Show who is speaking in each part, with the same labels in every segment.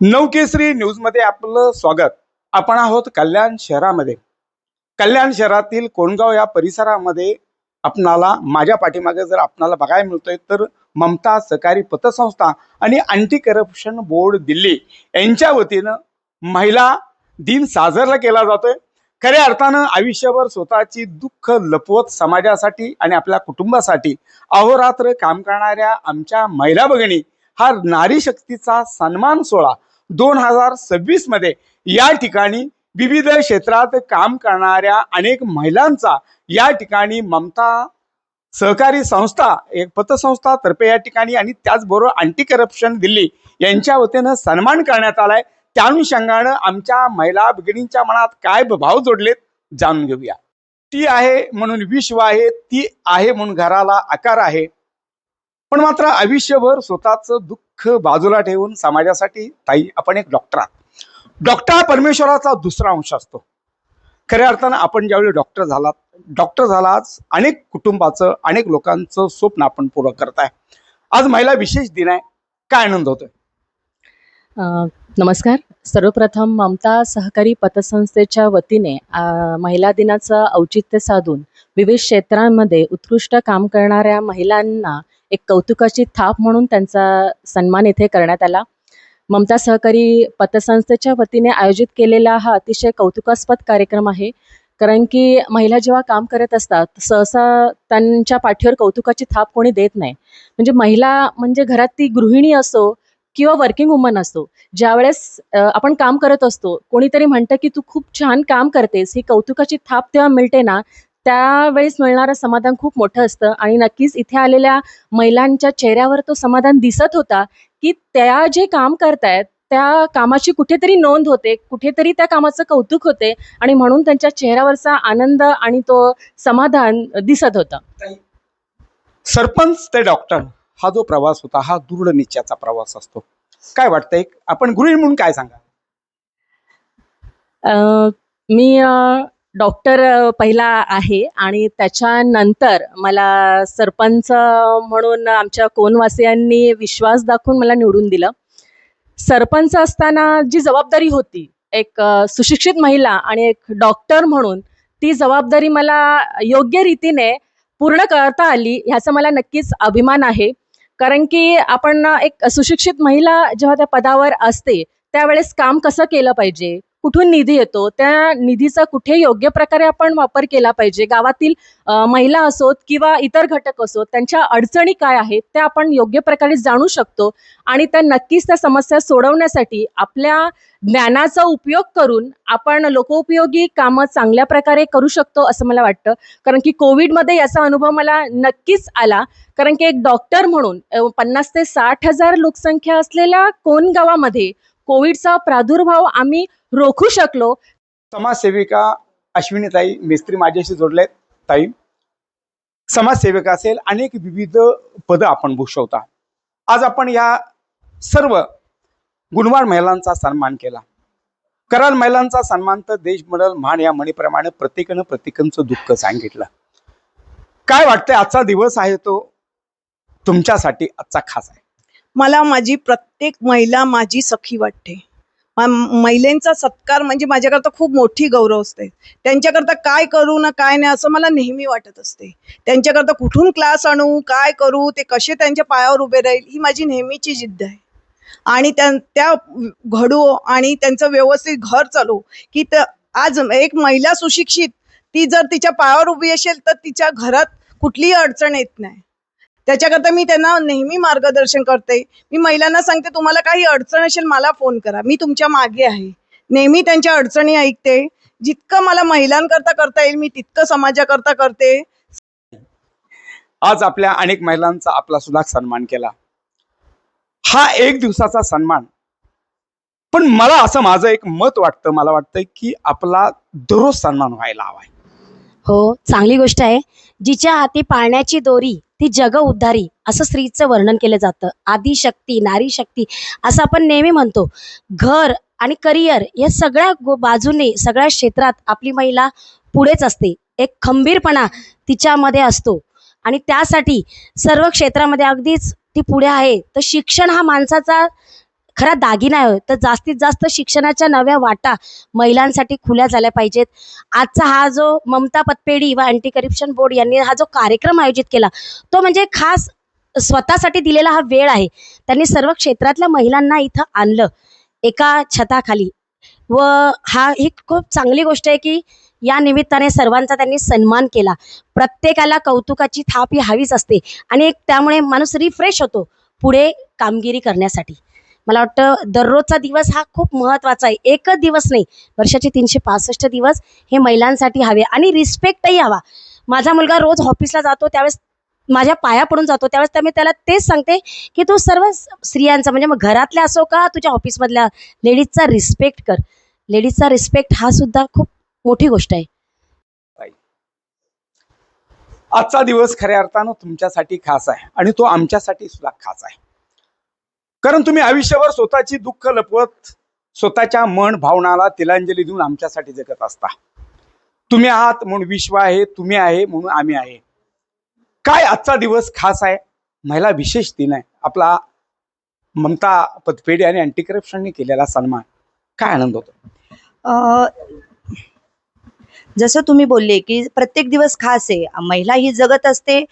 Speaker 1: नवकेसरी न्यूजमध्ये आपलं स्वागत. आपण आहोत कल्याण शहरामध्ये. कल्याण शहरातील कोणगाव या परिसरामध्ये आपणाला माझ्या पाठीमागे जर आपणाला बघायला मिळतोय तर ममता सहकारी पतसंस्था आणि अँटी करप्शन बोर्ड दिल्ली यांच्या वतीनं महिला दिन साजरा केला जातोय. खऱ्या अर्थानं आयुष्यभर स्वतःची दुःख लपवत समाजासाठी आणि आपल्या कुटुंबासाठी अहोरात्र काम करणाऱ्या आमच्या महिला भगिनी हा नारी शक्तीचा सन्मान सोहळा 2026 मध्ये या ठिकाणी विविध क्षेत्रात काम करणाऱ्या अनेक महिलांचा या ठिकाणी ममता सहकारी संस्था एक पतसंस्था तर्फे या ठिकाणी आणि त्याचबरोबर अँटी करप्शन दिल्ली यांच्या वतीनं सन्मान करण्यात आलाय. त्या अनुषंगानं आमच्या महिला भगिनींच्या मनात काय भाव जोडलेत जाणून घेऊया. ती आहे म्हणून विश्व आहे, ती आहे म्हणून घराला आकार आहे, पण मात्र आयुष्यभर स्वतःचं दुःख बाजूला ठेवून समाजासाठी ताई आपण एक डॉक्टर आहात. डॉक्टर हा परमेश्वराचा दुसरा अंश असतो. खऱ्या अर्थानं आपण ज्यावेळी डॉक्टर झालाच अनेक कुटुंबाचं अनेक लोकांचं स्वप्न आपण पूर्ण करताय. आज महिला विशेष दिन आहे, काय आनंद होतोय?
Speaker 2: नमस्कार. सर्वप्रथम ममता सहकारी पतसंस्थेच्या वतीने महिला दिनाचं औचित्य साधून विविध क्षेत्रांमध्ये उत्कृष्ट काम करणाऱ्या महिलांना एक कौतुकाची थाप म्हणून त्यांचा सन्मान इथे करण्यात आला. ममता सहकारी पतसंस्थेच्या वतीने आयोजित केलेला हा अतिशय कौतुकास्पद कार्यक्रम आहे. कारण की महिला जेव्हा काम करत असतात सहसा त्यांच्या पाठीवर कौतुकाची थाप कोणी देत नाही. म्हणजे महिला म्हणजे घरात ती गृहिणी असो किंवा वर्किंग वुमन असो, ज्यावेळेस आपण काम करत असतो कोणीतरी म्हणतं की तू खूप छान काम करतेस, ही कौतुकाची थाप तेव्हा मिळते ना, त्यावेळेस मिळणारं समाधान खूप मोठं असतं. आणि नक्कीच इथे आलेल्या महिलांच्या चेहऱ्यावर तो समाधान दिसत होता की त्या जे काम करतायत त्या कामाची कुठेतरी नोंद होते, कुठेतरी त्या कामाचं कौतुक होते आणि म्हणून त्यांच्या चेहऱ्यावरचा आनंद आणि तो समाधान दिसत होतं.
Speaker 1: सरपंच ते डॉक्टर हा जो प्रवास होता हा दृढ निश्चयाचा प्रवास असतो. काय वाटतंय आपण गृहिणी म्हणून काय सांगा?
Speaker 2: मी डॉक्टर पहिला आहे आणि त्याच्यानंतर मला सरपंच म्हणून आमच्या कोणवासियांनी विश्वास दाखवून मला निवडून दिलं. सरपंच असताना जी जबाबदारी होती एक सुशिक्षित महिला आणि एक डॉक्टर म्हणून, ती जबाबदारी मला योग्य रीतीने पूर्ण करता आली ह्याचा मला नक्कीच अभिमान आहे. कारण की आपण एक सुशिक्षित महिला जेव्हा त्या पदावर असते त्यावेळेस काम कसं केलं पाहिजे, कुठून निधी येतो, त्या निधीचा कुठे योग्य प्रकारे आपण वापर केला पाहिजे, गावातील महिला असोत किंवा इतर घटक असोत त्यांच्या अडचणी काय आहेत त्या आपण योग्य प्रकारे जाणू शकतो आणि त्या नक्कीच त्या समस्या सोडवण्यासाठी आपल्या ज्ञानाचा उपयोग करून आपण लोकोपयोगी कामं चांगल्या प्रकारे करू शकतो असं मला वाटतं. कारण की कोविडमध्ये याचा अनुभव मला नक्कीच आला. कारण की एक डॉक्टर म्हणून 50 ते 60 हजार लोकसंख्या असलेल्या कोणगावामध्ये कोविडचा प्रादुर्भाव आम्ही रोखू शकलो.
Speaker 1: समाजसेविका अश्विनीताई मेस्त्री माझ्याशी जोडलेत. ताई, समाजसेविका असेल अनेक विविध पदं आपण भूषवता. आज आपण या सर्व गुणवान महिलांचा सन्मान केला. कराल महिलांचा सन्मान तर देश मिळेल महान या म्हणीप्रमाणे प्रत्येकाचं दुःख सांगितलं. काय वाटतंय आजचा दिवस आहे तो तुमच्यासाठी आजचा खास आहे?
Speaker 3: मला माझी प्रत्येक महिला माझी सखी वाटते. महिलांचा सत्कार म्हणजे माझ्याकरता खूप मोठी गौरव असते. त्यांच्याकरता काय करू ना काय नाही असं मला नेहमी वाटत असते. त्यांच्याकरता कुठून क्लास आणू, काय करू, ते कसे त्यांच्या पायावर उभे राहील ही माझी नेहमीची जिद्द आहे. आणि त्या घडू आणि त्यांचं व्यवस्थित घर चालू की आज एक महिला सुशिक्षित ती जर तिच्या पायावर उभी असेल तर तिच्या घरात कुठलीही अडचण येत नाही. त्याच्याकरता मी त्यांना नेहमी मार्गदर्शन करते. मी महिलांना सांगते तुम्हाला काही अडचण असेल मला फोन करा, मी तुमच्या मागे आहे. नेहमी त्यांच्या अडचणी ऐकते. जितकं मला महिलांकरता करता येईल मी तितकं समाजाकरता करते.
Speaker 1: आज आपल्या अनेक महिलांचा आपला सुद्धा सन्मान केला. हा एक दिवसाचा सन्मान, पण मला असं माझं एक मत वाटतं, मला वाटतं की आपला दररोज सन्मान व्हायला हवाय.
Speaker 4: हो, चांगली गोष्ट आहे. जिच्या हाती पाळण्याची दोरी ती जग उद्धारी असं स्त्रीचं वर्णन केलं जातं. आदिशक्ती, नारी शक्ती असं आपण नेहमी म्हणतो. घर आणि करिअर या सगळ्या बाजूने सगळ्या क्षेत्रात आपली महिला पुढेच असते. एक खंबीरपणा तिच्यामध्ये असतो आणि त्यासाठी सर्व क्षेत्रामध्ये अगदीच ती पुढे आहे. तर शिक्षण हा माणसाचा खरा दागिना आहे, तर जास्तीत जास्त शिक्षणाच्या नव्या वाटा महिलांसाठी खुल्या झाल्या पाहिजेत. आजचा हा जो ममता पतपेढी व अँटी करप्शन बोर्ड यांनी हा जो कार्यक्रम आयोजित केला, तो म्हणजे खास स्वतःसाठी दिलेला हा वेळ आहे. त्यांनी सर्व क्षेत्रातल्या महिलांना इथं आणलं एका छताखाली, व ही खूप चांगली गोष्ट आहे की या निमित्ताने सर्वांचा त्यांनी सन्मान केला. प्रत्येकाला कौतुकाची थाप ही हवीच असते आणि एक त्यामुळे माणूस रिफ्रेश होतो पुढे कामगिरी करण्यासाठी. मला वाटतं दररोजचा दिवस हा खूप महत्त्वाचा आहे. एकच दिवस नाही, वर्षाचे 365 दिवस हे महिलांसाठी हवे आणि रिस्पेक्टही हवा. माझा मुलगा रोज ऑफिसला जातो, त्यावेळेस माझ्या पाया पडून जातो, त्यावेळेस मी त्याला तेच सांगते की तू सर्व स्त्रियांचा म्हणजे मग घरातल्या असो का तुझ्या ऑफिसमधल्या लेडीजचा रिस्पेक्ट कर. लेडीजचा रिस्पेक्ट हा सुद्धा खूप मोठी गोष्ट आहे.
Speaker 1: आजचा दिवस खऱ्या अर्थानं तुमच्यासाठी खास आहे आणि तो आमच्यासाठी सुद्धा खास आहे. कारण तुम्ही आयुष्यभर स्वतःची दुःख लपवत स्वतःच्या मन भावनाला तिलांजली देऊन आमच्यासाठी जगत असता. तुम्ही आहात म्हणून विश्व आहे, तुम्ही आहे म्हणून आम्ही आहे. काय आजचा दिवस खास आहे, महिला विशेष दिन आहे. आपला ममता पतपेढी आणि अँटी करप्शनने केलेला सन्मान, काय आनंद होतो.
Speaker 5: जसं तुम्ही बोलले की प्रत्येक दिवस खास आहे. महिला ही जगत असते,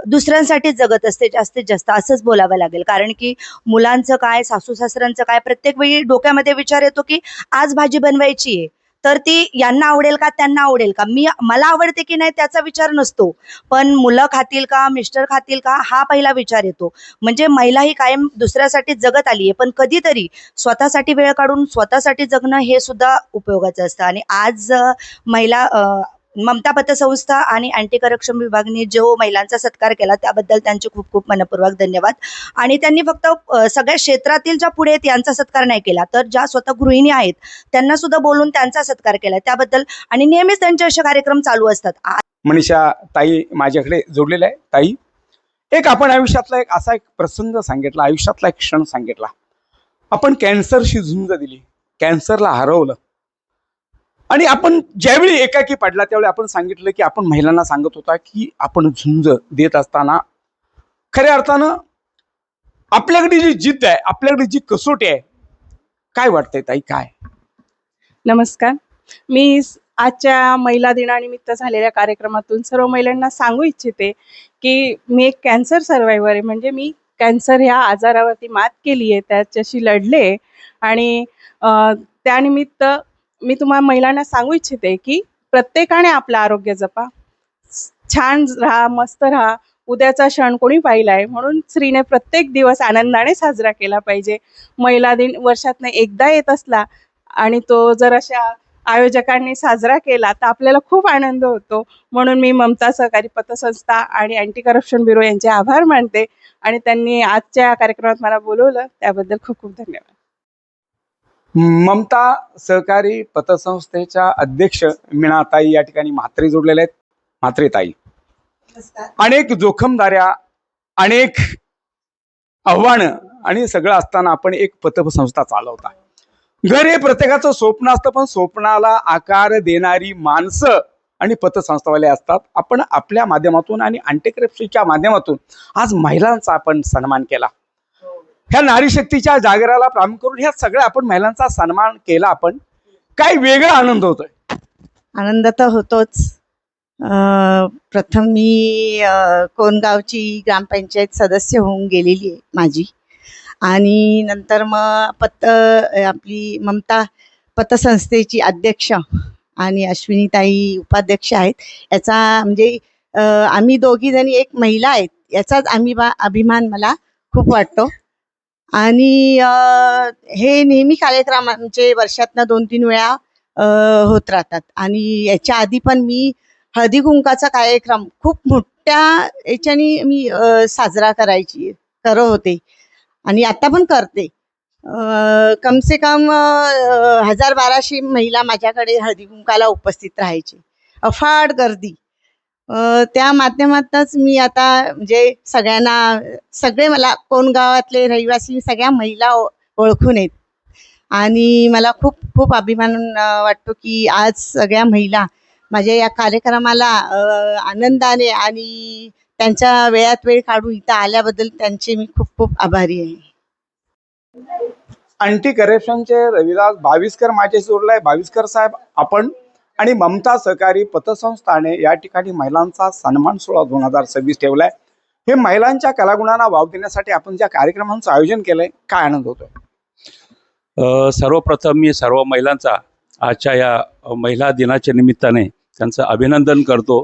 Speaker 5: दुसऱ्यांसाठीच जगत असते जास्तीत जास्त, असंच बोलावं लागेल. कारण की मुलांचं काय, सासू सासऱ्यांचं काय, प्रत्येक वेळी डोक्यामध्ये विचार येतो की आज भाजी बनवायची आहे, तर ती यांना आवडेल का, त्यांना आवडेल का, मला आवडते की नाही त्याचा विचार नसतो, पण मुलं खातील का, मिस्टर खातील का, हा पहिला विचार येतो. म्हणजे महिला ही कायम दुसऱ्यासाठी जगत आली आहे, पण कधीतरी स्वतःसाठी वेळ काढून स्वतःसाठी जगणं हे सुद्धा उपयोगाचं असतं. आणि आज महिला ममता पतसंस्था आणि अँटी करप्शन विभागाने जो महिलांचा सत्कार केला त्याबद्दल त्यांचे खूप खूप मनपूर्वक धन्यवाद. आणि त्यांनी फक्त सगळ्या क्षेत्रातील ज्या पुढे आहेत यांचा सत्कार नाही केला, तर ज्या स्वतः गृहिणी आहेत त्यांना सुद्धा बोलून त्यांचा सत्कार केला त्याबद्दल. आणि नेहमीच त्यांचे असे कार्यक्रम चालू असतात.
Speaker 1: मनीषा ताई माझ्याकडे जोडलेला आहे. ताई, एक आपण आयुष्यातला एक असा एक प्रसंग सांगितला, आयुष्यातला एक क्षण सांगितला. आपण कॅन्सरशी झुंज दिली, कॅन्सरला हरवलं आणि आपण ज्यावेळी एकाकी पडला त्यावेळी आपण सांगितलं की आपण महिलांना सांगत होता की आपण झुंज देत असताना खऱ्या अर्थानं आपल्याकडे जी जिद्द आहे, आपल्याकडे जी कसोटी आहे, काय वाटतंय ताई? काय
Speaker 6: नमस्कार. मी आजच्या महिला दिनानिमित्त झालेल्या कार्यक्रमातून सर्व महिलांना सांगू इच्छिते की मी एक कॅन्सर सर्वायव्हर आहे. म्हणजे मी कॅन्सर ह्या आजारावरती मात केली आहे, त्याच्याशी लढले. आणि त्यानिमित्त मी तुम्हाला महिलांना सांगू इच्छिते की प्रत्येकाने आपलं आरोग्य जपा, छान राहा, मस्त राहा. उद्याचा क्षण कोणी पाहिला आहे, म्हणून स्त्रीने प्रत्येक दिवस आनंदाने साजरा केला पाहिजे. महिला दिन वर्षातनं एकदा येत असला आणि तो जर अशा आयोजकांनी साजरा केला तर आपल्याला खूप आनंद होतो. म्हणून मी ममता सहकारी पतसंस्था आणि अँटी करप्शन ब्युरो यांचे आभार मानते आणि त्यांनी आजच्या कार्यक्रमात मला बोलवलं त्याबद्दल खूप खूप धन्यवाद.
Speaker 1: ममता सहकारी पतसंस्थेच्या अध्यक्ष मीनाताई या ठिकाणी म्हात्रे जोडलेले आहेत. म्हात्रे ताई, अनेक जोखमदाऱ्या, अनेक आव्हानं आणि सगळं असताना आपण एक पतसंस्था चालवता. घर हे प्रत्येकाचं स्वप्न असतं, पण स्वप्नाला आकार देणारी माणसं आणि पतसंस्थावाले असतात. आपण आपल्या माध्यमातून आणि अँटी करप्शनच्या माध्यमातून आज महिलांचा आपण सन्मान केला. ह्या नारी शक्तीच्या जागराला प्रारंभ करून ह्या सगळ्या आपण महिलांचा सन्मान केला. आपण काय वेगळा आनंद होतोय?
Speaker 7: आनंद तर होतोच. प्रथम मी कोणगावची ग्रामपंचायत सदस्य होऊन गेलेली आहे माझी, आणि नंतर मग आपली ममता पतसंस्थेची अध्यक्ष आणि अश्विनीताई उपाध्यक्ष आहेत. याचा म्हणजे आम्ही दोघी जणी एक महिला आहेत याचाच अभिमान मला खूप वाटतो. आणि हे नेहमी कार्यक्रम आमचे वर्षातनं 2-3 वेळा होत राहतात. आणि याच्या आधी पण मी हळदी कुंकाचा कार्यक्रम खूप मोठ्या याच्याने मी साजरा करत होते आणि आता पण करते. कम से कम 1000-1200 महिला माझ्याकडे हळदी कुंकाला उपस्थित राहायची, अफाट गर्दी. त्या माध्यमातूनच मी आता म्हणजे सगळे मला कोणगावातले रहिवासी सगळ्या महिला ओळखून आहेत. आणि मला खूप खूप अभिमान वाटतो की आज सगळ्या महिला माझ्या या कार्यक्रमाला आनंदाने आणि त्यांच्या वेळात वेळ काढून इथं आल्याबद्दल त्यांचे मी खूप खूप आभारी आहे.
Speaker 1: अँटी करप्शनचे रविदास भाविस्कर माझ्याशी जोडलाय. भाविस्कर साहेब, आपण आणि ममता सहकारी पतसंस्थाने या ठिकाणी महिलांचा सन्मान सोहळा 2026 ठेवलाय. हे महिलांच्या कलागुणांना वाव देण्यासाठी आपण ज्या कार्यक्रमांचं आयोजन केलंय, काय आनंद होतोय?
Speaker 8: सर्वप्रथम मी सर्व महिलांचा आजच्या या महिला दिनाच्या निमित्ताने त्यांचं अभिनंदन करतो.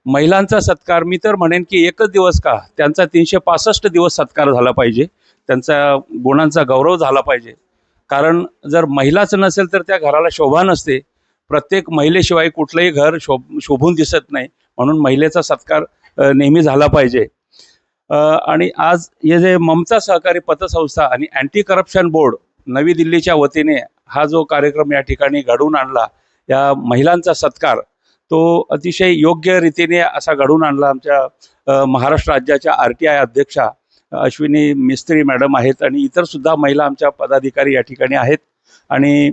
Speaker 8: महिलांचा सत्कार मी तर म्हणेन की एकच दिवस का, त्यांचा 365 दिवस सत्कार झाला पाहिजे, त्यांचा गुणांचा गौरव झाला पाहिजे. कारण जर महिलाच नसेल तर त्या घराला शोभा नसते. प्रत्येक महिलेशिवाय कुठलंही घर शोभून दिसत नाही. म्हणून महिलेचा सत्कार नेहमी झाला पाहिजे. आणि आज हे जे ममता सहकारी पतसंस्था आणि अँटी करप्शन बोर्ड नवी दिल्लीच्या वतीने हा जो कार्यक्रम या ठिकाणी घडवून आणला, या महिलांचा सत्कार, तो अतिशय योग्य रीतीने असा घडवून आणला. आमच्या महाराष्ट्र राज्याच्या RTI अध्यक्षा अश्विनी मिस्त्री मॅडम आहेत आणि इतरसुद्धा महिला आमच्या पदाधिकारी या ठिकाणी आहेत. आणि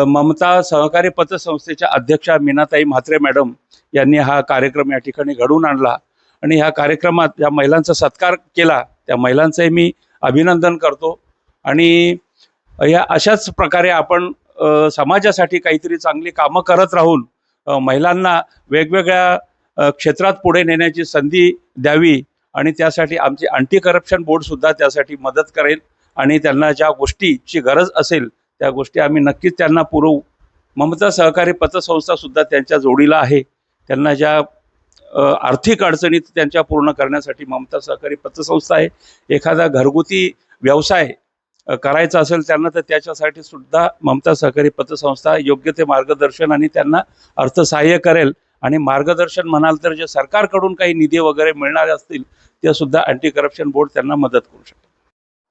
Speaker 8: ममता सहकारी पतसंस्थेच्या अध्यक्षा मीनाताई म्हात्रे मॅडम यांनी हा कार्यक्रम या ठिकाणी घडवून आणला. आणि ह्या कार्यक्रमात ज्या महिलांचा सत्कार केला त्या महिलांचंही मी अभिनंदन करतो. आणि या अशाच प्रकारे आपण समाजासाठी काहीतरी चांगली कामं करत राहून महिलांना वेगवेगळ्या क्षेत्रात पुढे नेण्याची संधी द्यावी. आणि त्यासाठी आमची अँटी करप्शन बोर्डसुद्धा त्यासाठी मदत करेल. आणि त्यांना ज्या गोष्टीची गरज असेल त्या गोष्टी आम्ही नक्कीच त्यांना पुरवू. ममता सहकारी पतसंस्थासुद्धा त्यांच्या जोडीला आहे. त्यांना ज्या आर्थिक अडचणीत त्यांच्या पूर्ण करण्यासाठी ममता सहकारी पतसंस्था आहे. एखादा घरगुती व्यवसाय करायचा असेल त्यांना तर त्याच्यासाठी सुद्धा ममता सहकारी पतसंस्था योग्य ते मार्गदर्शन आणि त्यांना अर्थसहाय्य करेल. आणि मार्गदर्शन म्हणाल तर जे सरकारकडून काही निधी वगैरे मिळणारे असतील ते सुद्धा अँटी करप्शन बोर्ड त्यांना मदत करू शकते.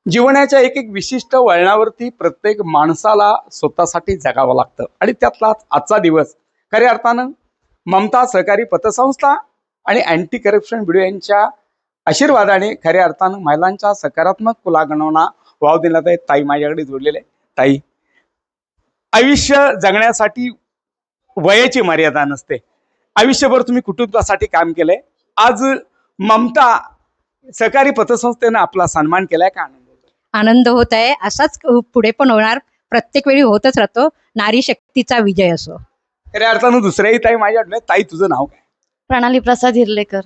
Speaker 1: जीवनाच्या एक एक विशिष्ट वळणावरती प्रत्येक माणसाला स्वतःसाठी जगावं लागतं आणि त्यातलाच आजचा दिवस खऱ्या अर्थानं ममता सहकारी पतसंस्था आणि अँटी करप्शन ब्युरो यांच्या आशीर्वादाने खऱ्या अर्थानं महिलांच्या सकारात्मक कुलागणांना वाव देण्यात आहे. ताई माझ्याकडे जोडलेले. ताई, आयुष्य जगण्यासाठी वयाची मर्यादा नसते. आयुष्यभर तुम्ही कुटुंबासाठी काम केलंय. आज ममता सहकारी पतसंस्थेनं आपला सन्मान केलाय, का आनंद होतो?
Speaker 9: आनंद होत आहे. असाच पुढे पण होणार, प्रत्येक वेळी होतच राहतो. नारी शक्तीचा विजय असो.
Speaker 1: खऱ्या अर्थानं दुसऱ्याही ताई माझ्याकडे. ताई, तुझं नाव काय?
Speaker 10: प्रणाली प्रसाद हिरलेकर.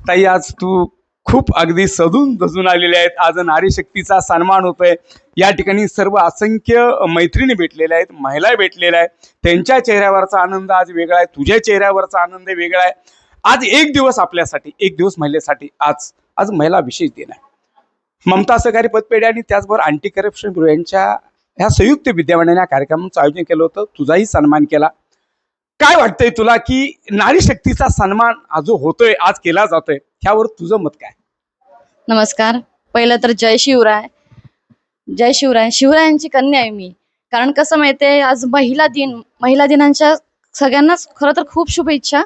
Speaker 1: ताई, आज तू खूप अगदी सजून धजून आलेले आहेत. आज नारी शक्तीचा सन्मान होतोय. या ठिकाणी सर्व असंख्य मैत्रिणी भेटलेल्या आहेत, महिला भेटलेल्या आहेत. त्यांच्या चेहऱ्यावरचा आनंद आज वेगळा आहे, तुझ्या चेहऱ्यावरचा आनंद वेगळा आहे. आज एक दिवस आपल्यासाठी, एक दिवस महिलेसाठी आज महिला विशेष दिन आहे. ममता सहकारी पतपेढी आणि त्याचबरोबर अँटी करप्शन ब्युरो यांच्या ह्या संयुक्त विद्यमानाने या कार्यक्रमाचं आयोजन केलं होतं. तुझाही सन्मान केला. काय वाटतंय तुला की नारी शक्तीचा सन्मान हा जो होतोय, आज केला जातोय, ह्यावर तुझं मत काय?
Speaker 10: नमस्कार. पहिलं तर जय शिवराय. जय शिवराय. शिवरायांची कन्या आहे मी. कारण कसं माहितीये, आज महिला दिनांच्या सगळ्यांनाच खरं तर खूप शुभेच्छा.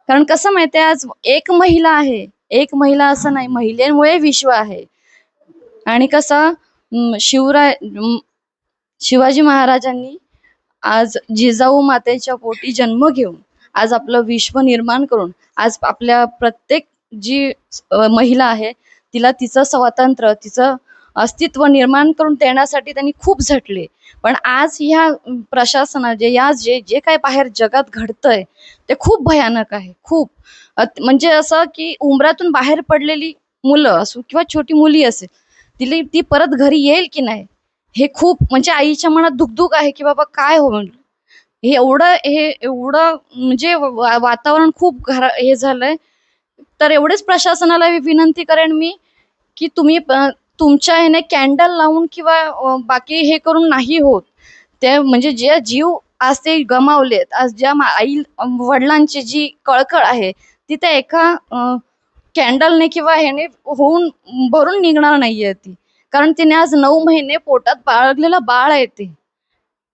Speaker 10: कारण कसं माहितीये, आज एक महिला आहे, एक महिला असं नाही, महिलेमुळे विश्व आहे. आणि कसं शिवाजी महाराजांनी आज जिजाऊ मातेच्या पोटी जन्म घेऊन आज आपलं विश्व निर्माण करून आज आपल्या प्रत्येक जी महिला आहे तिला तिचं स्वातंत्र्य, तिचं अस्तित्व निर्माण करून देण्यासाठी त्यांनी खूप झटले. पण आज ह्या प्रशासना जे काय बाहेर जगात घडतंय ते खूप भयानक आहे. खूप म्हणजे असं की उंबरातून बाहेर पडलेली मुलं असो किंवा छोटी मुली असेल, ती परत घरी येईल की नाही हे खूप म्हणजे आईच्या मनात दुखदुख आहे की बाबा काय हो म्हणलं. हे एवढं म्हणजे वातावरण खूप हे झालंय. तर एवढेच प्रशासनाला विनंती करेन मी की तुम्ही तुमच्या ह्याने कॅन्डल लावून किंवा बाकी हे करून नाही होत. ते म्हणजे जे जीव आज ते गमावलेत, आज ज्या आई वडिलांची जी कळकळ आहे ती त्या एका कॅन्डलने किंवा ह्याने होऊन भरून निघणार नाहीये ती. कारण तिने आज 9 महिने पोटात बाळगलेलं बाळ आहे ते.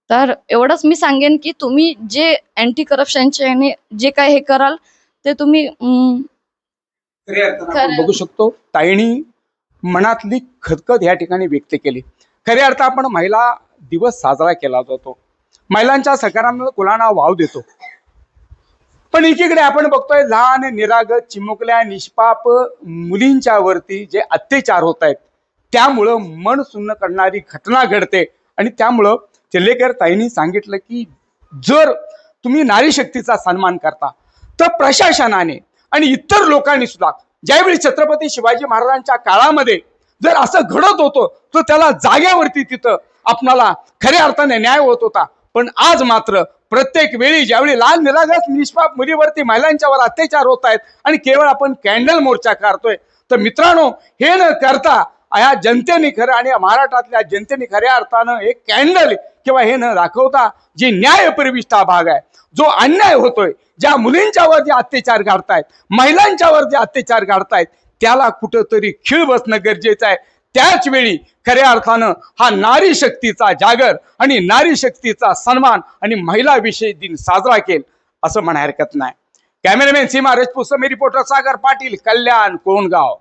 Speaker 10: तर एवढंच मी सांगेन की तुम्ही जे अँटी करप्शनच्या ह्याने जे काय हे कराल ते तुम्ही
Speaker 1: आपण बघू शकतो. ताईनी मनातली खदखद या ठिकाणी व्यक्त केली. खऱ्या अर्थ आपण महिला दिवस साजरा केला जातो, महिलांच्या सकारात्मक कुलांना वाव देतो. पण एकीकडे आपण बघतोय लहान निरागस चिमुकल्या निष्पाप मुलींच्या वरती जे अत्याचार होत आहेत त्यामुळं मन सुन्न करणारी घटना घडते. आणि त्यामुळं चिल्लेकर ताईंनी सांगितलं की जर तुम्ही नारी शक्तीचा सन्मान करता तर प्रशासनाने आणि इतर लोकांनी सुद्धा ज्यावेळी छत्रपती शिवाजी महाराजांच्या काळामध्ये जर असं घडत होतं तर त्याला जाग्यावरती तिथं आपणाला खऱ्या अर्थाने न्याय होत होता. पण आज मात्र प्रत्येक वेळी ज्यावेळी लाल निरागस निष्पाप मुलीवरती महिलांच्यावर अत्याचार होत आहेत आणि केवळ आपण कॅन्डल मोर्चा करतोय, तर मित्रांनो हे न करता या जनतेने खरं आणि या महाराष्ट्रातल्या जनतेने खऱ्या अर्थानं एक कॅन्डल किंवा हे न दाखवता जे न्यायपरिविष्ट हा भाग आहे, जो अन्याय होतोय, ज्या मुलींच्यावर जे अत्याचार घडतायत, महिलांच्यावर जे अत्याचार घडतायत, त्याला कुठंतरी खीळ बसणं गरजेचं आहे. त्याच वेळी खऱ्या अर्थानं हा नारी शक्तीचा जागर आणि नारी शक्तीचा सन्मान आणि महिला विषयी दिन साजरा केल असं म्हणा हरकत नाही. कॅमेरामॅन सीमा राजपूत, रिपोर्टर सागर पाटील, कल्याण, कोंडगाव.